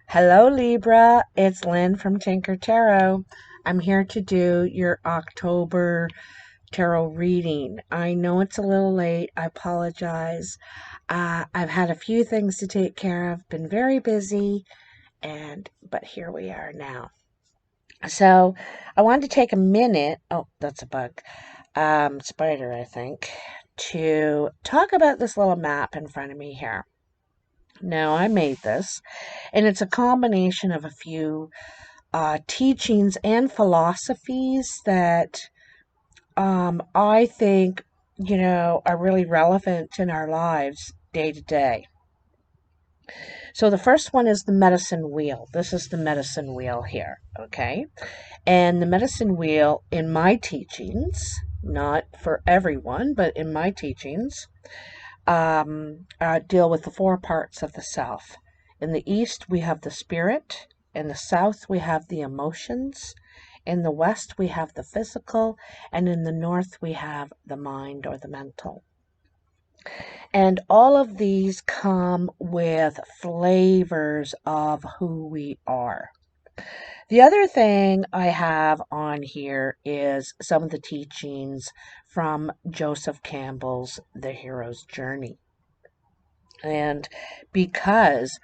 Hello Libra, it's Lynn from Tinker Tarot. I'm here to do your October tarot reading. I know it's a little late. I apologize. I've had a few things to take care of, been very busy, but here we are now. So I wanted to take a minute. Oh, that's a bug. Spider, I think, to talk about this little map in front of me here. Now, I made this, and it's a combination of a few teachings and philosophies that I think, are really relevant in our lives day to day. So the first one is the medicine wheel. This is the medicine wheel here, okay? And the medicine wheel in my teachings, not for everyone, but in my teachings, deal with the four parts of the self. In the east, we have the spirit. In the south, we have the emotions. In the west, we have the physical. And in the north, we have the mind or the mental. And all of these come with flavors of who we are. The other thing I have on here is some of the teachings from Joseph Campbell's The Hero's Journey. And because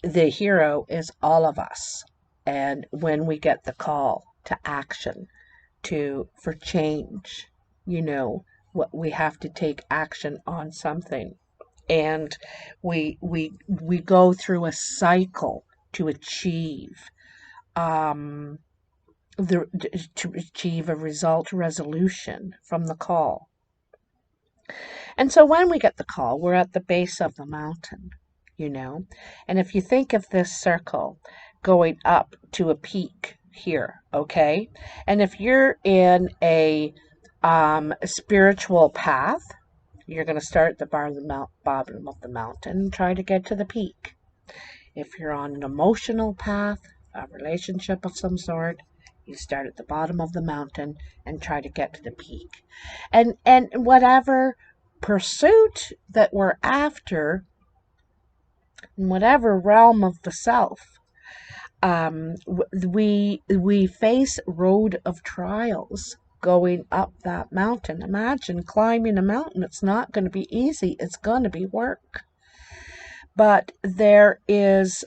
the hero is all of us, and when we get the call to action, for change, what we have to take action on something, and we go through a cycle to achieve um to achieve a resolution from the call. And so when we get the call, we're at the base of the mountain, And if you think of this circle going up to a peak here, okay? And if you're in a spiritual path, you're going to start at the bottom of the mountain and try to get to the peak. If you're on an emotional path, a relationship of some sort, you start at the bottom of the mountain and try to get to the peak. And whatever pursuit that we're after, in whatever realm of the self, we face road of trials going up that mountain. Imagine climbing a mountain. It's not going to be easy. It's going to be work. But there is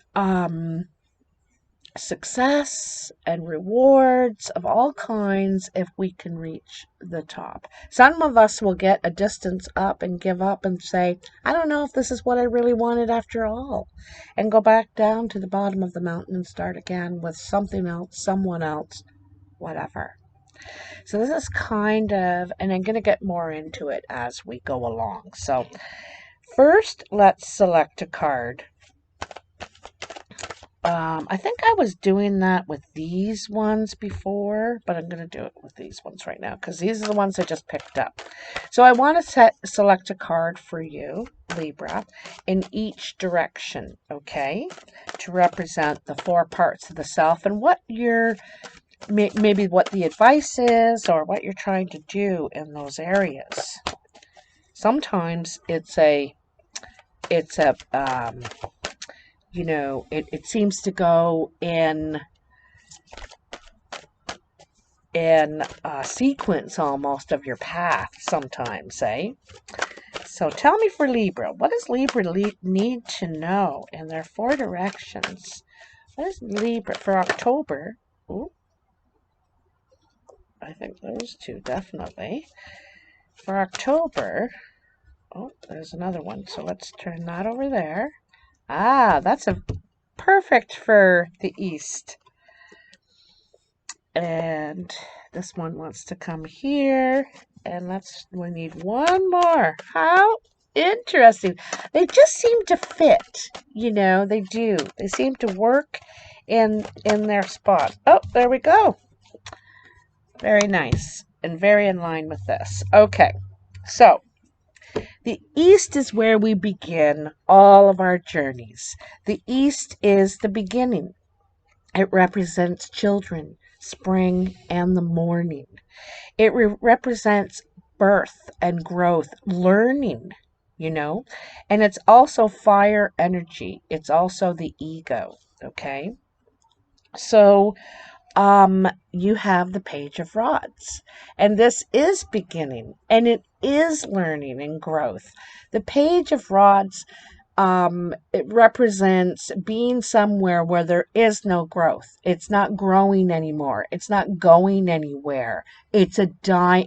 success and rewards of all kinds if we can reach the top. Some of us will get a distance up and give up and say, I don't know if this is what I really wanted after all, and go back down to the bottom of the mountain and start again with something else, someone else, whatever. So this is kind of, and I'm going to get more into it as we go along. So first, let's select a card. I think I was doing that with these ones before, but I'm going to do it with these ones right now because these are the ones I just picked up. So I want to select a card for you, Libra, in each direction, okay, to represent the four parts of the self and what maybe what the advice is or what you're trying to do in those areas. Sometimes it seems to go in sequence almost of your path sometimes, eh? So tell me for Libra, what does Libra need to know in their four directions? What is Libra for October? Ooh, I think those two definitely. For October, oh, there's another one. So let's turn that over there. Ah, that's a perfect for the east. And this one wants to come here. And we need one more. How interesting. They just seem to fit. They do. They seem to work in their spot. Oh, there we go. Very nice. And very in line with this. Okay. So, the East is where we begin all of our journeys. The East is the beginning. It represents children, spring, and the morning. It represents birth and growth, learning, and it's also fire energy. It's also the ego. Okay. So you have the Page of Rods, and this is beginning, and it is learning and growth. The Page of Rods, it represents being somewhere where there is no growth. It's not growing anymore. It's not going anywhere. It's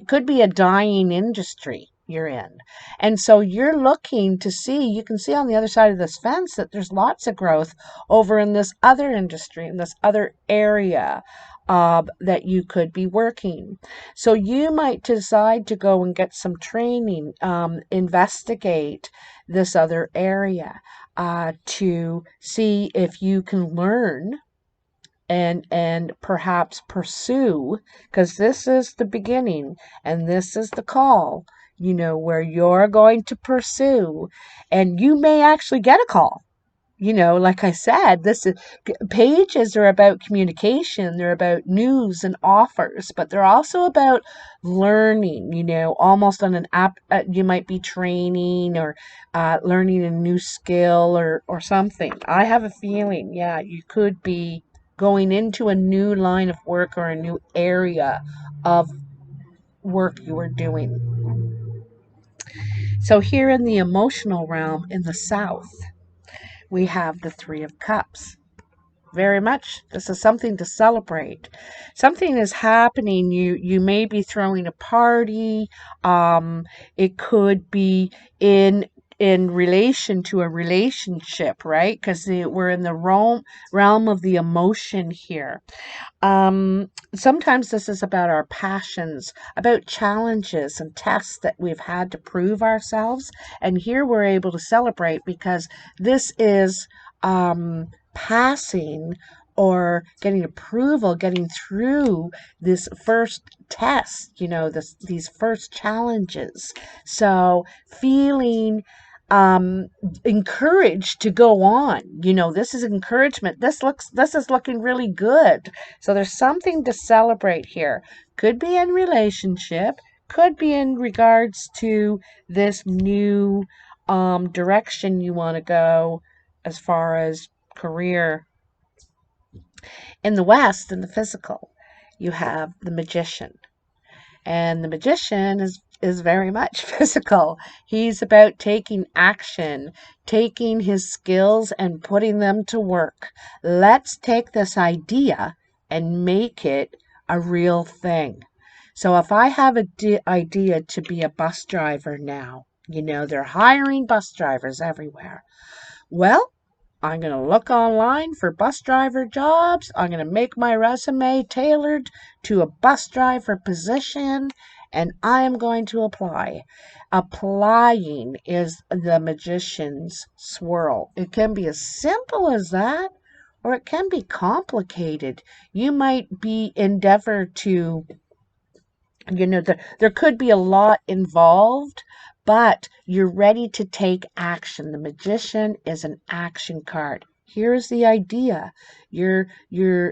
could be a dying industry you're in. And so you're looking to see, you can see on the other side of this fence that there's lots of growth over in this other industry, in this other area that you could be working. So you might decide to go and get some training, investigate this other area to see if you can learn and perhaps pursue, because this is the beginning and this is the call, where you're going to pursue, and you may actually get a call. Like I said, pages are about communication, they're about news and offers, but they're also about learning, almost on an app. You might be training or learning a new skill or something. I have a feeling, yeah, you could be going into a new line of work or a new area of work you are doing. So here in the emotional realm in the south, we have the Three of Cups. Very much. This is something to celebrate. Something is happening. You may be throwing a party. It could be in relation to a relationship, right? Because we're in the realm of the emotion here. Sometimes this is about our passions, about challenges and tests that we've had to prove ourselves. And here we're able to celebrate because this is passing or getting approval, getting through this first test, these first challenges. So feeling encouraged to go on. This is encouragement. This is looking really good. So there's something to celebrate here. Could be in relationship, could be in regards to this new direction you want to go as far as career. In the West, in the physical, you have the Magician. And the Magician is very much physical. He's about taking action, taking his skills and putting them to work. Let's take this idea and make it a real thing. So if I have an idea to be a bus driver now, they're hiring bus drivers everywhere. Well, I'm going to look online for bus driver jobs. I'm going to make my resume tailored to a bus driver position, and I am going to apply. Applying is the magician's swirl. It can be as simple as that, or it can be complicated. You might be endeavor to, there could be a lot involved, but you're ready to take action. The Magician is an action card. Here's the idea. You're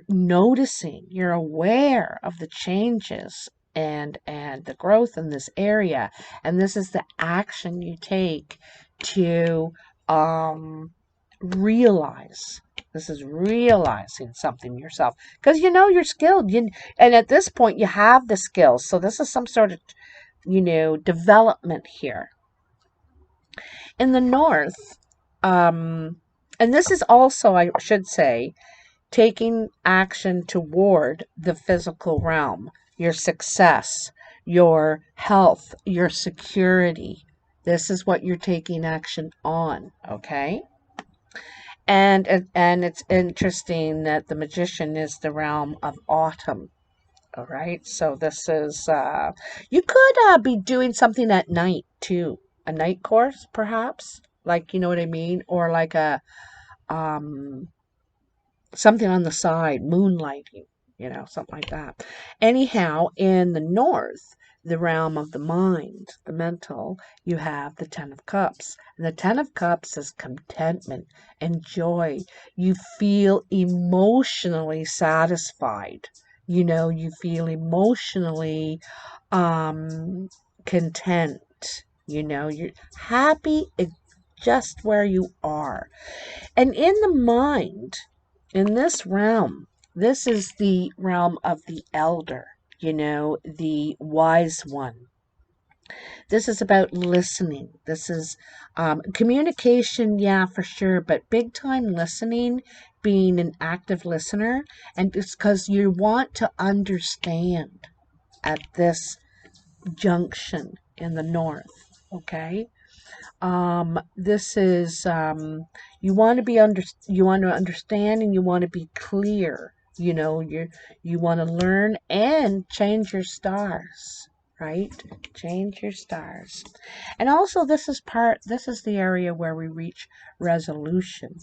noticing, you're aware of the changes and the growth in this area. And this is the action you take to realize. This is realizing something yourself because you're skilled. And at this point you have the skills. So this is some sort of development here. In the North, and this is also, I should say, taking action toward the physical realm, your success, your health, your security. This is what you're taking action on, okay? And it's interesting that the Magician is the realm of autumn. All right, so this is you could be doing something at night too, a night course perhaps, like what I mean, or like a something on the side, moonlighting, something like that. Anyhow, in the North, the realm of the mind, the mental, you have the Ten of Cups. And the Ten of Cups is contentment and joy. You feel emotionally satisfied. You feel emotionally content. You're happy just where you are. And in the mind, in this realm, this is the realm of the elder, you know, the wise one. This is about listening. This is communication, yeah, for sure, but big time listening, being an active listener, and it's because you want to understand at this junction in the north, okay? This is you want to be you want to understand, and you want to be clear. You know, you want to learn and change your stars, right? Change your stars. And also this is the area where we reach resolution.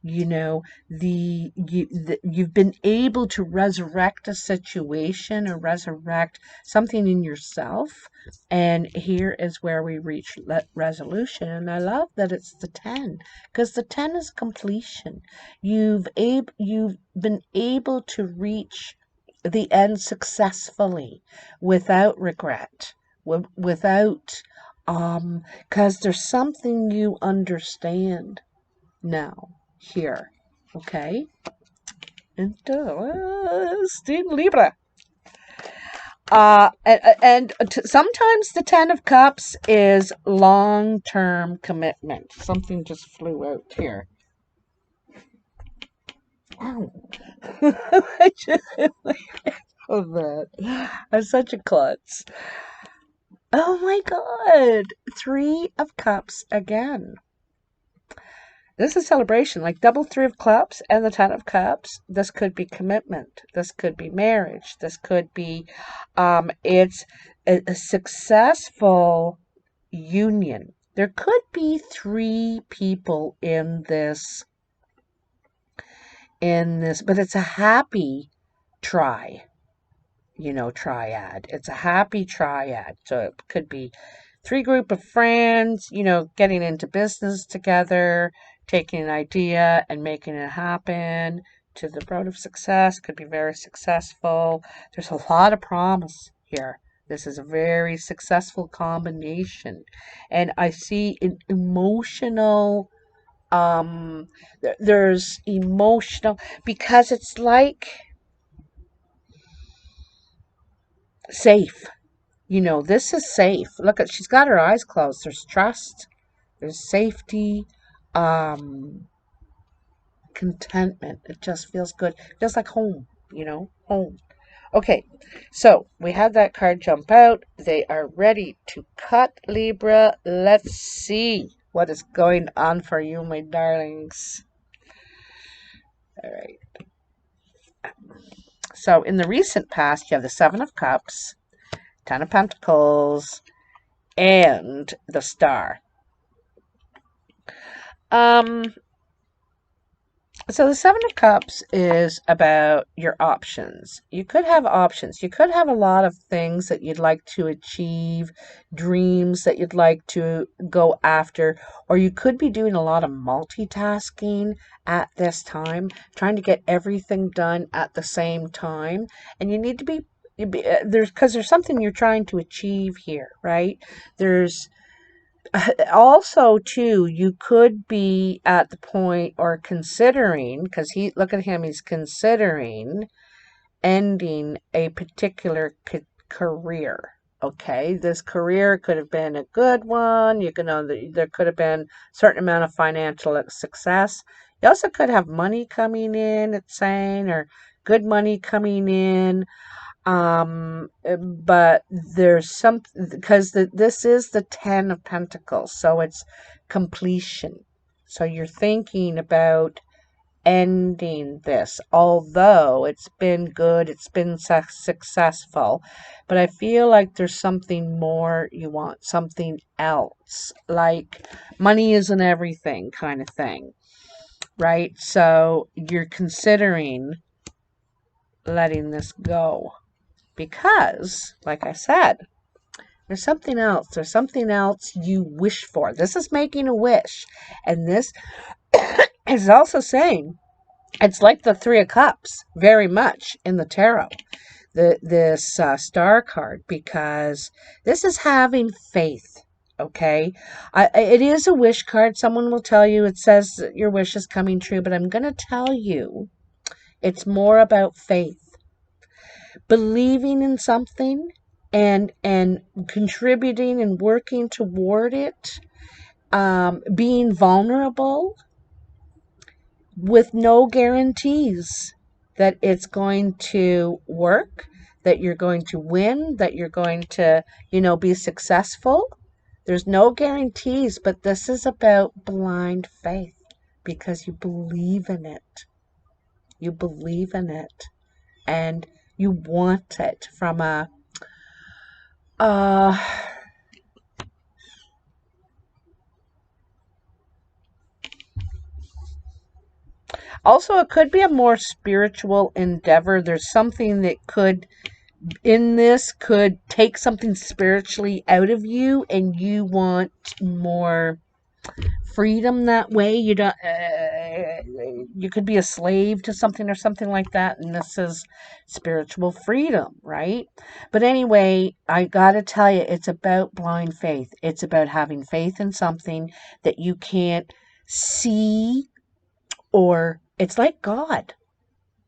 You know, you've been able to resurrect a situation or resurrect something in yourself, and here is where we reach resolution. And I love that it's the 10, because the 10 is completion. You've been able to reach the end successfully, without regret, without because there's something you understand now here. Okay? And Libra. And sometimes the 10 of Cups is long-term commitment. Something just flew out here. Ow. I just love that. I'm such a klutz. Oh my God. 3 of Cups again. This is celebration, like double 3 of Cups and the 10 of Cups. This could be commitment. This could be marriage. This could be, it's a successful union. There could be 3 people in this, but it's a happy triad. It's a happy triad. So it could be 3 group of friends, getting into business together, taking an idea and making it happen to the road of success. Could be very successful. There's a lot of promise here. This is a very successful combination. And I see an emotional, there's emotional, because it's like safe. This is safe. Look at, she's got her eyes closed. There's trust, there's safety, contentment. It just feels good. Just like home, home. Okay, so we had that card jump out. They are ready to cut, Libra. Let's see what is going on for you, my darlings. All right. So in the recent past, you have the 7 of Cups, 10 of Pentacles, and the Star. So the 7 of Cups is about your options. You could have options. You could have a lot of things that you'd like to achieve, dreams that you'd like to go after, or you could be doing a lot of multitasking at this time, trying to get everything done at the same time. And you need to be because there's something you're trying to achieve here, right? There's also too, you could be at the point or considering, because look at him, he's considering ending a particular career. Okay, this career could have been a good one. There could have been a certain amount of financial success. You also could have money coming in, it's saying, or good money coming in. But there's because this is the 10 of Pentacles, so it's completion. So you're thinking about ending this, although it's been good, it's been successful, but I feel like there's something more you want, something else, like money isn't everything kind of thing, right? So you're considering letting this go. Because, like I said, there's something else. There's something else you wish for. This is making a wish. And this is also saying, it's like the 3 of Cups, very much in the tarot. This Star card, because this is having faith. Okay? It is a wish card. Someone will tell you, it says that your wish is coming true. But I'm going to tell you It's more about faith. Believing in something and contributing and working toward it, being vulnerable with no guarantees that it's going to work, that you're going to win, that you're going to, be successful. There's no guarantees, but this is about blind faith because you believe in it. You believe in it and you want it from a uh also, it could be a more spiritual endeavor. There's something that could take something spiritually out of you, and you want more freedom that way. You could be a slave to something or something like that, and this is spiritual freedom, right? But anyway, I gotta tell you, it's about blind faith. It's about having faith in something that you can't see, or it's like God,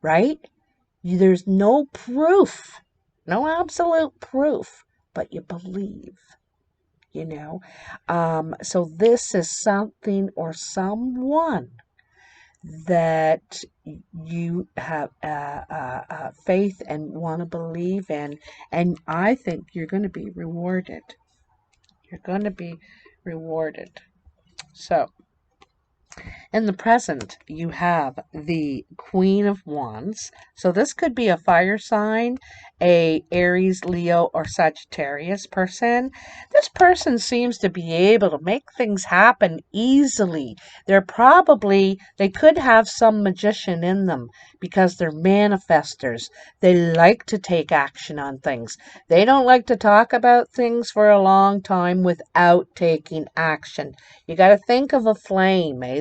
right? There's no proof, no absolute proof, but you believe, you know. So this is something or someone that you have faith and want to believe in, and I think you're going to be rewarded. You're going to be rewarded. So, in the present, you have the Queen of Wands. So this could be a fire sign, a Aries, Leo, or Sagittarius person. This person seems to be able to make things happen easily. They could have some magician in them because they're manifestors. They like to take action on things. They don't like to talk about things for a long time without taking action. You got to think of a flame, eh?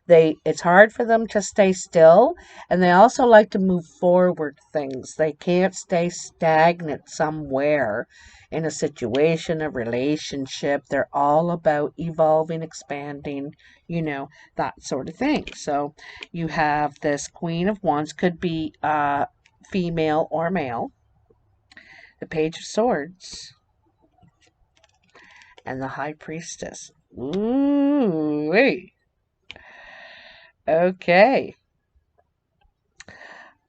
It's hard for them to stay still, and they also like to move forward things. They can't stay stagnant somewhere in a situation, a relationship. They're all about evolving, expanding, that sort of thing. So you have this Queen of Wands, could be female or male, the Page of Swords, and the High Priestess. Ooh, wait. Okay.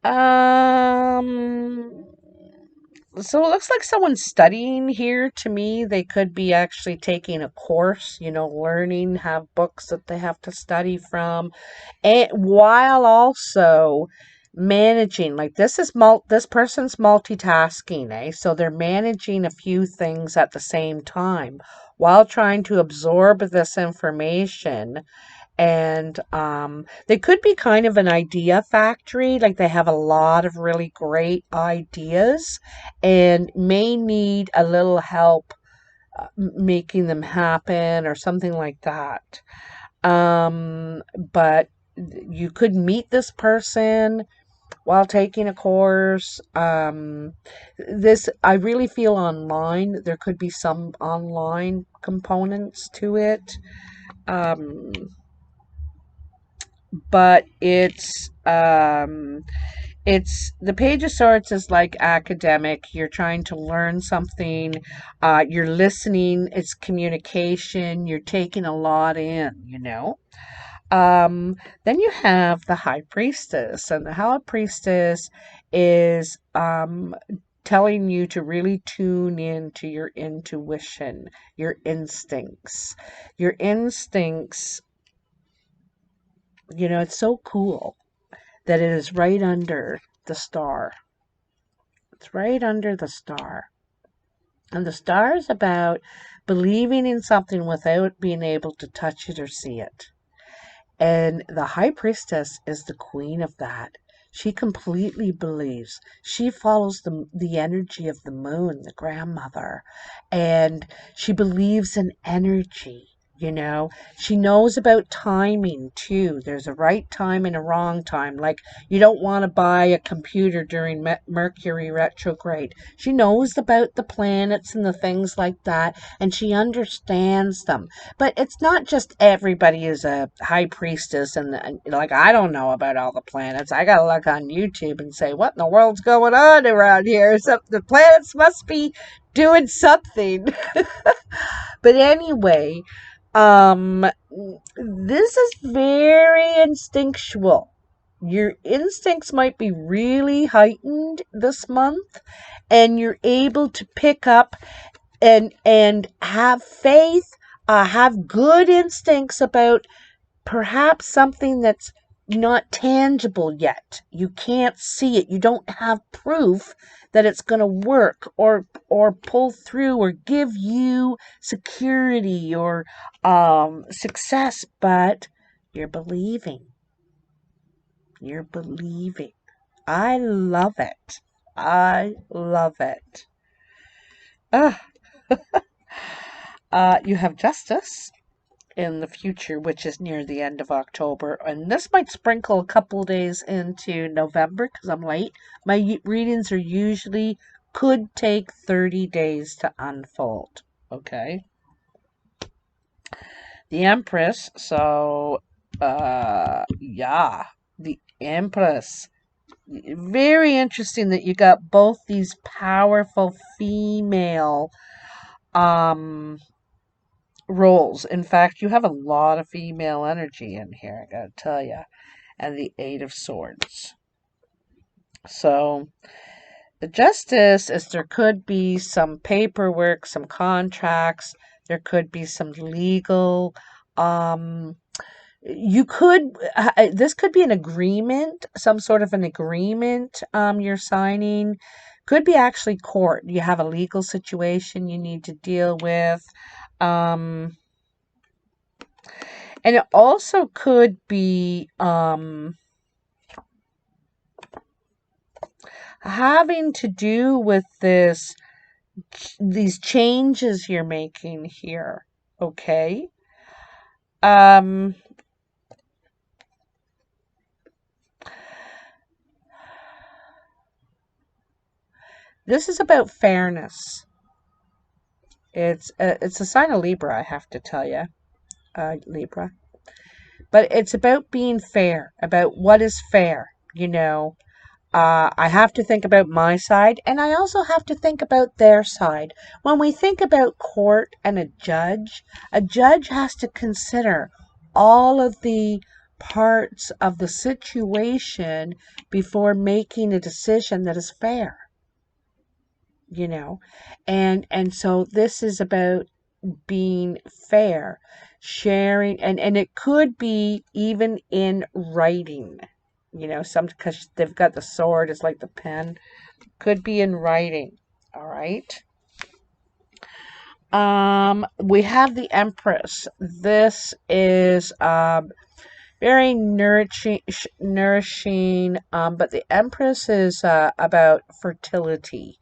Um, so it looks like someone's studying here to me. They could be actually taking a course, learning, have books that they have to study from, and while also managing, like this person's multitasking, eh? So they're managing a few things at the same time while trying to absorb this information, and they could be kind of an idea factory, like they have a lot of really great ideas and may need a little help making them happen or something like that. But you could meet this person while taking a course. This, I really feel online. There could be some online components to it. Um, but it's the Page of Swords is like academic. You're trying to learn something. You're listening. It's communication. You're taking a lot in. Then you have the High Priestess, and the High Priestess is telling you to really tune in to your intuition, your instincts. Your instincts, it's so cool that it is right under the star. It's right under the star. And the star is about believing in something without being able to touch it or see it. And the High Priestess is the queen of that. She completely believes. She follows the energy of the moon, the grandmother, and she believes in energy. You know, she knows about timing too. There's a right time and a wrong time. Like, you don't want to buy a computer during Mercury retrograde. She knows about the planets and the things like that, and she understands them. But it's not just everybody is a high priestess, and like, I don't know about all the planets. I gotta look on YouTube and say, what in the world's going on around here? The planets must be doing something. But anyway, um, this is very instinctual. Your instincts might be really heightened this month, and you're able to pick up and have faith, have good instincts about perhaps something that's not tangible yet. You can't see it. You don't have proof that it's going to work or pull through or give you security or success, but you're believing. You're believing. I love it. I love it. Ah, you have justice in the future, which is near the end of October. And this might sprinkle a couple days into November because I'm late. My readings are usually could take 30 days to unfold. Okay. The Empress. So, yeah, the Empress. Very interesting that you got both these powerful female roles. In fact, you have a lot of female energy in here, I gotta tell you. And the Eight of Swords. So, the Justice is there could be some paperwork, some contracts, there could be some legal, you could, this could be an agreement, some sort of an agreement you're signing. Could be actually court. You have a legal situation you need to deal with. Um, And it also could be having to do with these changes you're making here. Okay. Um, this is about fairness. It's a sign of Libra, I have to tell you, Libra. But it's about being fair, about what is fair. You know, I have to think about my side, and I also have to think about their side. When we think about court and a judge has to consider all of the parts of the situation before making a decision that is fair, you know. And so this is about being fair, sharing, and it could be even in writing, you know, some because they've got the sword, it's like the pen, could be in writing. All right. We have the Empress. This is very nourishing, but the Empress is about fertility,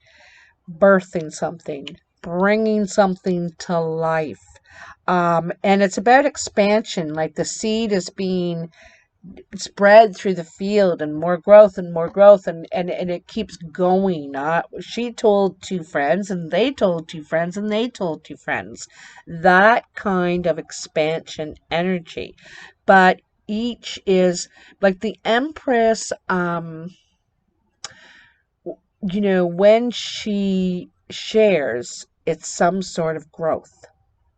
birthing something, bringing something to life. And it's about expansion, like the seed is being spread through the field and more growth and more growth, and it keeps going. She told two friends, and they told two friends, and they told two friends. That kind of expansion energy. But each is like the Empress, you know, when she shares, it's some sort of growth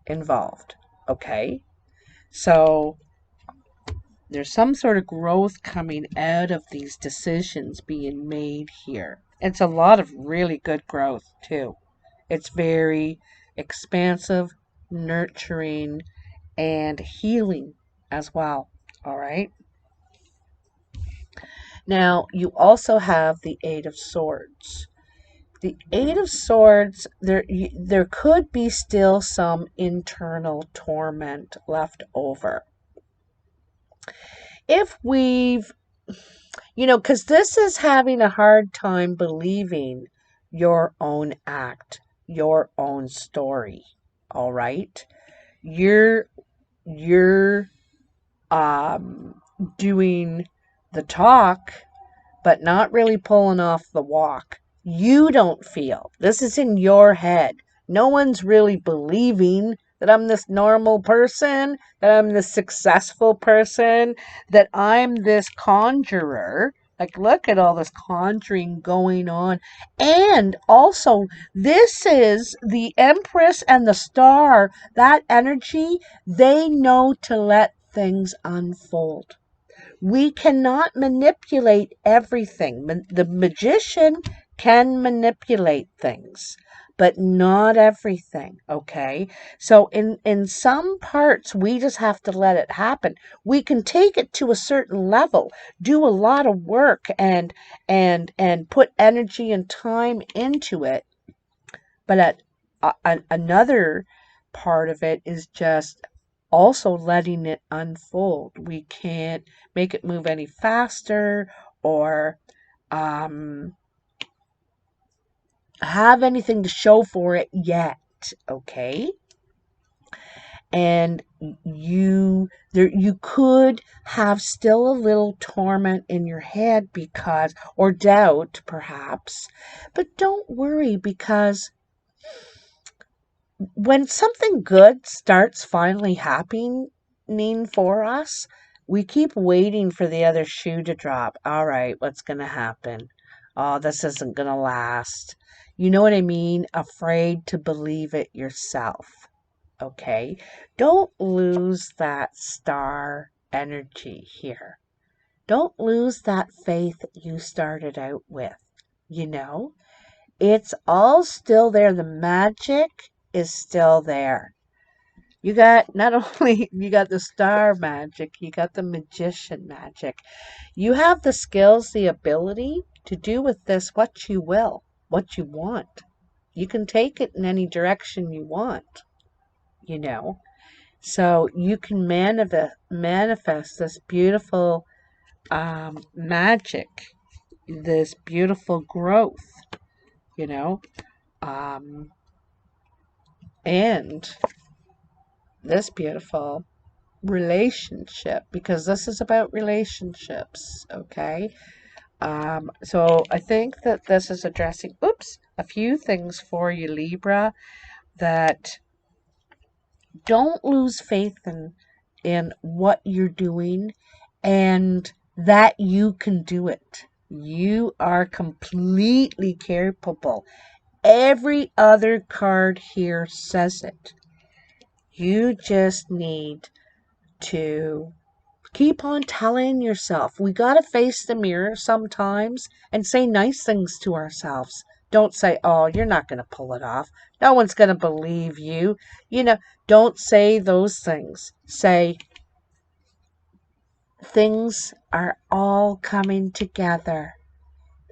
involved. Okay? So there's some sort of growth coming out of these decisions being made here. It's a lot of really good growth, too. It's very expansive, nurturing, and healing as well. All right? Now, you also have the Eight of Swords. The Eight of Swords, there could be still some internal torment left over. If we've, you know, because this is having a hard time believing your own act, your own story. All right. You're you're doing the talk, but not really pulling off the walk. You don't feel. This is in your head. No one's really believing that I'm this normal person, that I'm this successful person, that I'm this conjurer. Like, look at all this conjuring going on. And also, this is the Empress and the Star, that energy, they know to let things unfold. We cannot manipulate everything. The magician can manipulate things, but not everything, okay? So in some parts, we just have to let it happen. We can take it to a certain level, do a lot of work and put energy and time into it. But another part of it is just also letting it unfold. We can't make it move any faster or have anything to show for it yet, okay? And you could have still a little torment in your head because, or doubt perhaps, but don't worry, because when something good starts finally happening for us, we keep waiting for the other shoe to drop. All right, what's going to happen? Oh, this isn't going to last. You know what I mean? Afraid to believe it yourself. Okay? Don't lose that star energy here. Don't lose that faith you started out with. You know? It's all still there. The magic is still there. You got not only you got the star magic, you got the magician magic. You have the skills, the ability to do with this what you will, what you want. You can take it in any direction you want, you know. So you can manifest this beautiful magic, this beautiful growth, you know. Um, and this beautiful relationship, because this is about relationships, okay? So I think that this is addressing, a few things for you, Libra, that don't lose faith in what you're doing and that you can do it. You are completely capable. Every other card here says it. You just need to keep on telling yourself. We got to face the mirror sometimes and say nice things to ourselves. Don't say, oh, you're not going to pull it off. No one's going to believe you. Don't say those things. Say, things are all coming together.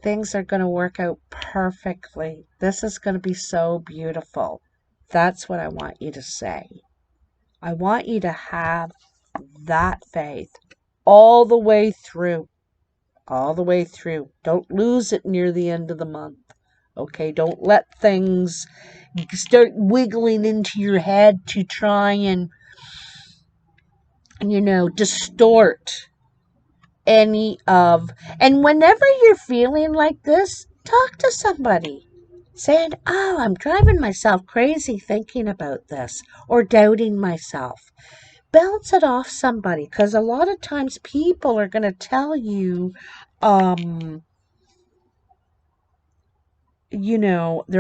Things are going to work out perfectly. This is going to be so beautiful. That's what I want you to say. I want you to have that faith all the way through. All the way through. Don't lose it near the end of the month. Okay? Don't let things start wiggling into your head to try and, distort any of. And whenever you're feeling like this, talk to somebody. Saying, oh, I'm driving myself crazy thinking about this or doubting myself. Bounce it off somebody, because a lot of times people are going to tell you, they're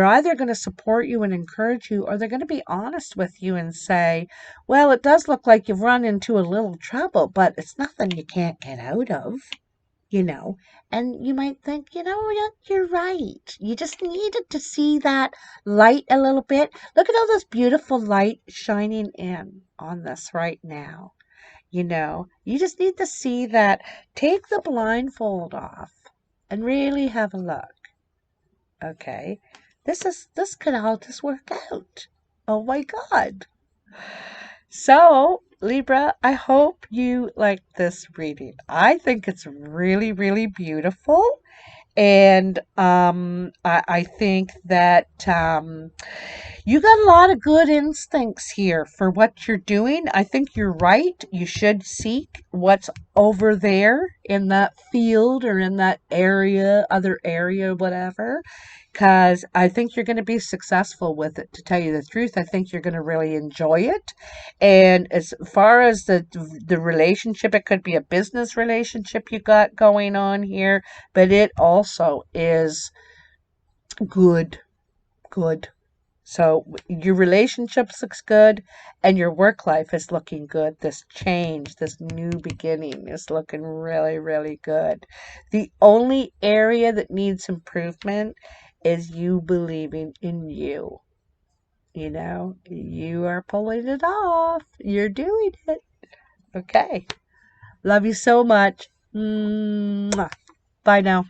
either going to support you and encourage you, or they're going to be honest with you and say, well, it does look like you've run into a little trouble, but it's nothing you can't get out of. And you might think, you're right. You just needed to see that light a little bit. Look at all this beautiful light shining in on this right now. You just need to see that. Take the blindfold off and really have a look. Okay. This could all just work out. Oh my God. So, Libra, I hope you like this reading. I think it's really, really beautiful. And I think that you got a lot of good instincts here for what you're doing. I think you're right. You should seek what's over there in that field or in that area, other area, whatever, because I think you're going to be successful with it. To tell you the truth, I think you're going to really enjoy it. And as far as the relationship, it could be a business relationship you got going on here, but it also is good, good. So your relationships looks good and your work life is looking good. This change, this new beginning is looking really, really good. The only area that needs improvement is you believing in you. You know, you are pulling it off. You're doing it. Okay. Love you so much. Mwah. Bye now.